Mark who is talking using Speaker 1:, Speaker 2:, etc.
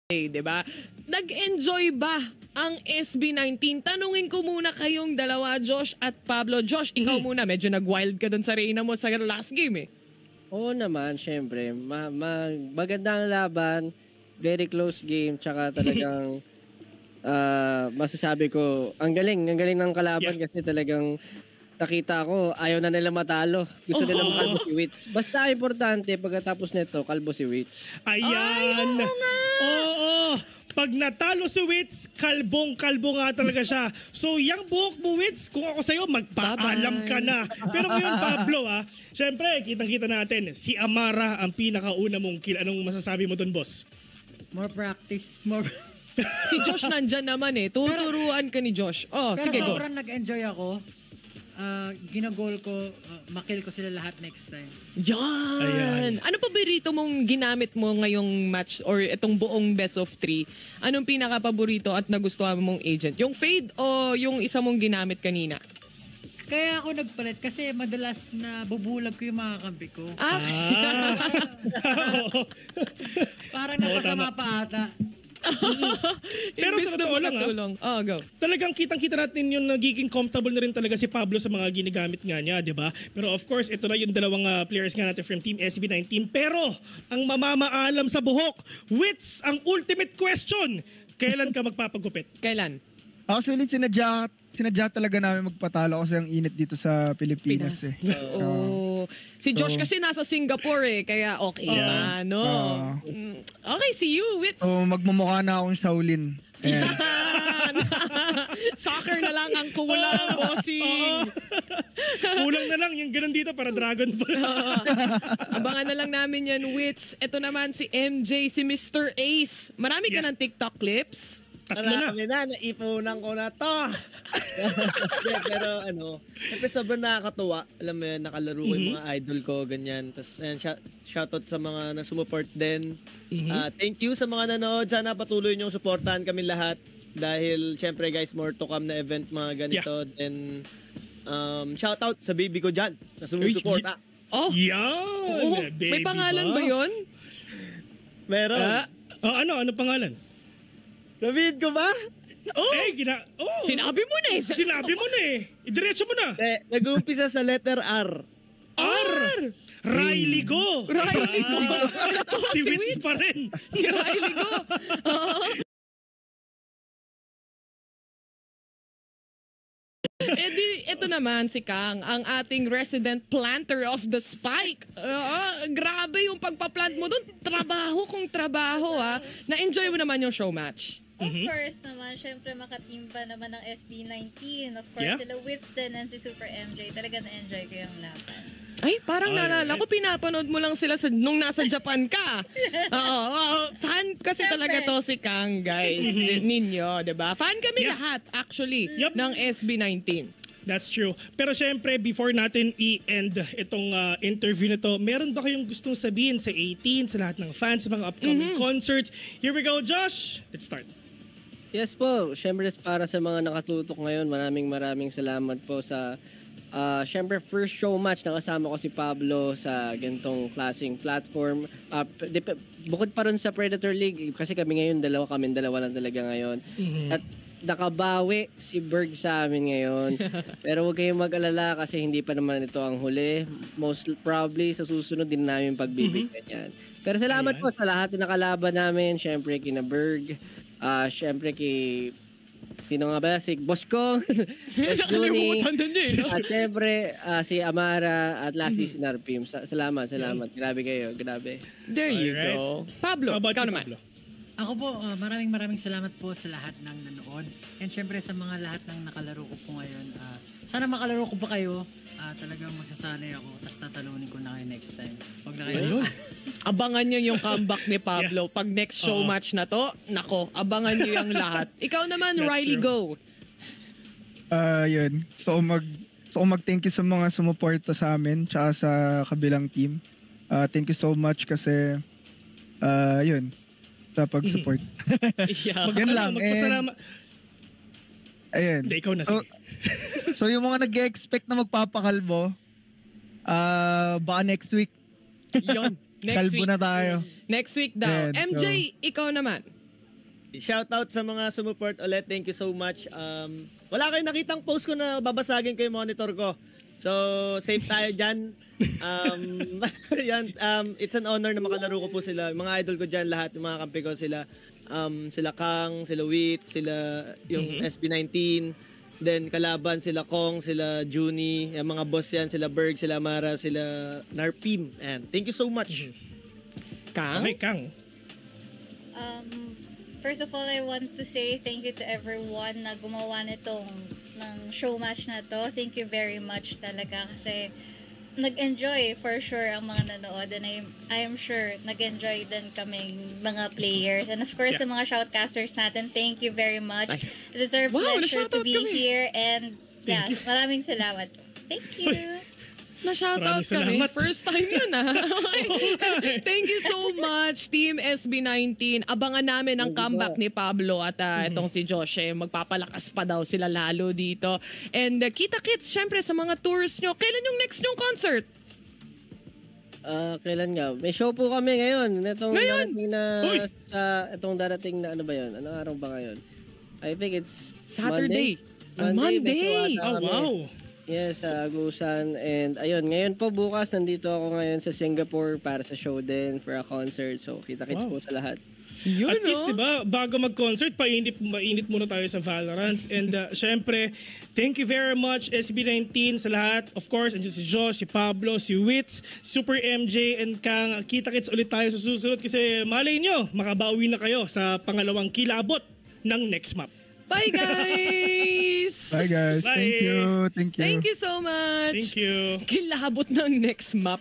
Speaker 1: 'di ba? Nag-enjoy ba ang SB19? Tanungin ko muna kayong dalawa, Josh at Pablo. Josh, ikaw muna. Medyo nag-wild ka dun sa Reyna mo sa last game eh.
Speaker 2: Oo naman, syempre. Magandang laban, very close game, tsaka talagang masasabi ko, ang galing ng kalaban kasi talagang nakita ko, ayaw na nila matalo. Gusto nila makalbo si Wits. Basta importante, pagkatapos nito, kalbo si Wits.
Speaker 3: Ayan! Oo! Pag natalo si Wits, kalbong-kalbo nga talaga siya. So, yung buhok mo, Wits, kung ako sa'yo, magpaalam ka na. Pero ngayon, Pablo, syempre, kitang-kita natin, si Amara ang pinakauna mong kill. Anong masasabi mo dun, boss?
Speaker 4: More practice.
Speaker 1: Si Josh nandyan naman eh. Tuturuan ka ni Josh. Sige, go.
Speaker 4: Pero sobrang nag-enjoy ako. Ginagol ko, makill ko sila lahat next time.
Speaker 1: Yan!
Speaker 3: Ayan.
Speaker 1: Ano paborito mong ginamit mo ngayong match or itong buong best of 3? Anong pinaka-paborito at nagustuhan mong agent? Yung Fade o yung isa mong ginamit kanina?
Speaker 4: Kaya ako nagpalit kasi madalas na bubulag ko yung mga kampi ko. Parang napasama pa ata.
Speaker 3: Pero sa totoo lang
Speaker 1: go.
Speaker 3: Talagang kitang-kita natin yung nagiging comfortable na rin talaga si Pablo sa mga ginagamit nga niya, di ba? Pero of course, ito na yung dalawang players nga natin from Team SB19. Pero, ang mamamaalam sa buhok, Wits, ang ultimate question, kailan ka magpapagupit?
Speaker 1: Kailan?
Speaker 5: Actually, sinadya talaga namin magpatalo kasi ang init dito sa Pilipinas eh.
Speaker 1: Si Josh kasi nasa Singapore eh, kaya okay na, no? Okay, see you, Wits.
Speaker 5: Magmumukha na akong Shaolin.
Speaker 1: Yan! Soccer na lang ang kulang, bossing.
Speaker 3: Kulang na lang yung ganun dito para Dragon Ball.
Speaker 1: Abangan na lang namin yan, Wits. Ito naman si MJ, si Mr. Ace. Marami ka ng TikTok clips?
Speaker 6: Marami na, naipunan ko na to. Pero siyempre sobrang nakakatuwa. Alam mo yan, nakalaro ko yung mga idol ko, ganyan. Tapos shoutout sa mga nasumuport din. Thank you sa mga nanood. Sana patuloy niyong supportahan kami lahat. Dahil siyempre guys, more to come na event mga ganito. Then shoutout sa baby ko dyan na sumusuporta.
Speaker 3: Yan!
Speaker 1: May pangalan ba yun?
Speaker 6: Meron.
Speaker 3: Ano pangalan?
Speaker 6: Sabihin ko ba?
Speaker 1: Sinabi mo na eh.
Speaker 3: Sinabi mo na eh. Idiretso mo na.
Speaker 6: Nag-uumpisa sa letter R.
Speaker 3: R! Riley Go!
Speaker 1: Riley Go!
Speaker 3: Si Wits pa rin.
Speaker 1: Si Riley Go! Ito naman si Kang, ang ating resident planter of the spike. Grabe yung pagpa-plant mo doon. Trabaho kung trabaho ha. Na-enjoy mo naman yung show match.
Speaker 7: Of course naman, syempre makateam pa naman ng SB19. Of course, sila Wits din and si Super MJ. Talaga na-enjoy ko yung laban.
Speaker 1: Ay, parang naalala ko, pinapanood mo lang sila nung nasa Japan ka. Fan kasi talaga to si Kang, guys. Ninyo, diba? Fan kami lahat, actually, ng SB19.
Speaker 3: That's true. Pero syempre, before natin i-end itong interview na to, meron ba kayong gustong sabihin sa 18, sa lahat ng fans, sa mga upcoming concerts? Here we go, Josh! Let's start.
Speaker 2: Yes po, syempre para sa mga nakatutok ngayon, maraming salamat po sa syempre first show match nakasama ko si Pablo sa ganitong klaseng platform. Bukod pa rin sa Predator League, kasi kami dalawa lang talaga ngayon. At nakabawi si Berg sa amin ngayon. Pero huwag kayong mag-alala kasi hindi pa naman ito ang huli. Most probably sa susunod din namin pagbibigyan yan. Pero salamat po sa lahat na nakalaban namin. Syempre kina Berg. Syempre sino nga ba? Si Boss ko.
Speaker 1: Nakalimutan din niya.
Speaker 2: At syempre si Amara at lastly si Narpim. Salamat. Grabe kayo. Grabe.
Speaker 1: There you go. Pablo, ikaw naman.
Speaker 3: Pablo?
Speaker 4: Ako po, maraming salamat po sa lahat ng nanood. And syempre sa mga lahat ng nakalaro ko po ngayon. Sana makalaro ko pa kayo. Talagang magsasanay ako. Tapos tatalunin ko na kayo next time. Huwag na kayo.
Speaker 1: Abangan nyo yung comeback ni Pablo. Pag next show match na to, nako, abangan nyo yung lahat. Ikaw naman, Riley, go.
Speaker 5: Yun. So mag-thank you sa mga sumuporta sa amin tsaka sa kabilang team. Thank you so much kasi yun, sa pag-support. Yan lang.
Speaker 3: Magpasalamat.
Speaker 5: Ayun.
Speaker 3: Hindi, ikaw na sige.
Speaker 5: So yung mga nag-expect na magpapakalbo, baka next week.
Speaker 1: Yun. Next
Speaker 5: Kalbo
Speaker 1: week.
Speaker 5: na tayo.
Speaker 1: Next week daw.
Speaker 5: Yan,
Speaker 1: MJ, ikaw naman.
Speaker 6: Shoutout sa mga sumuport ulit. Thank you so much. Wala kayong nakitang post ko na babasagin ko yung monitor ko. So, safe tayo dyan. Yan, it's an honor na makalaro ko po sila. Yung mga idol ko dyan, lahat, yung mga kampi ko sila. Sila Kang, sila Witz, sila yung SB19. Then kalaban sila Kong, sila Juni, yung mga boss yan, sila Berg, sila Mara, sila Narpim. And thank you so much.
Speaker 1: Kang?
Speaker 3: Okay, Kang.
Speaker 7: First of all, I want to say thank you to everyone na gumawa ng show match na to. Thank you very much talaga kasi nag-enjoy for sure ang mga nanood and I am sure nag-enjoy din kaming mga players. And of course, sa mga shoutcasters natin, thank you very much. It is our pleasure to be here and maraming salamat. Thank you.
Speaker 1: Na-shoutout kami. First time yun Thank you so much, Team SB19. Abangan namin ang comeback ni Pablo at itong si Josh. Magpapalakas pa daw sila lalo dito. And kita-kits, syempre, sa mga tours nyo. Kailan yung next nyong concert?
Speaker 2: Kailan nga? May show po kami ngayon.
Speaker 1: Ngayon?
Speaker 2: Itong darating na ano ba yun? Anong araw ba ngayon? I think it's
Speaker 1: Saturday.
Speaker 2: Monday.
Speaker 3: Oh, wow.
Speaker 2: Yes, sa Agusan. And ayun, ngayon po bukas, nandito ako ngayon sa Singapore para sa show din, for a concert. So, kita-kits po sa lahat.
Speaker 1: Yun,
Speaker 3: At least, diba, bago mag-concert, mainit muna tayo sa Valorant. And syempre, thank you very much, SB19, sa lahat. Of course, andyan si Josh, si Pablo, si Witz, Super MJ, and Kang. Kita-kits ulit tayo sa susunod kasi malay nyo, makabawi na kayo sa pangalawang kilabot ng next map.
Speaker 1: Bye, guys!
Speaker 5: Bye guys.
Speaker 3: Bye.
Speaker 5: Thank you.
Speaker 1: Thank you so much.
Speaker 3: Thank you.
Speaker 1: Kilabot ng next map.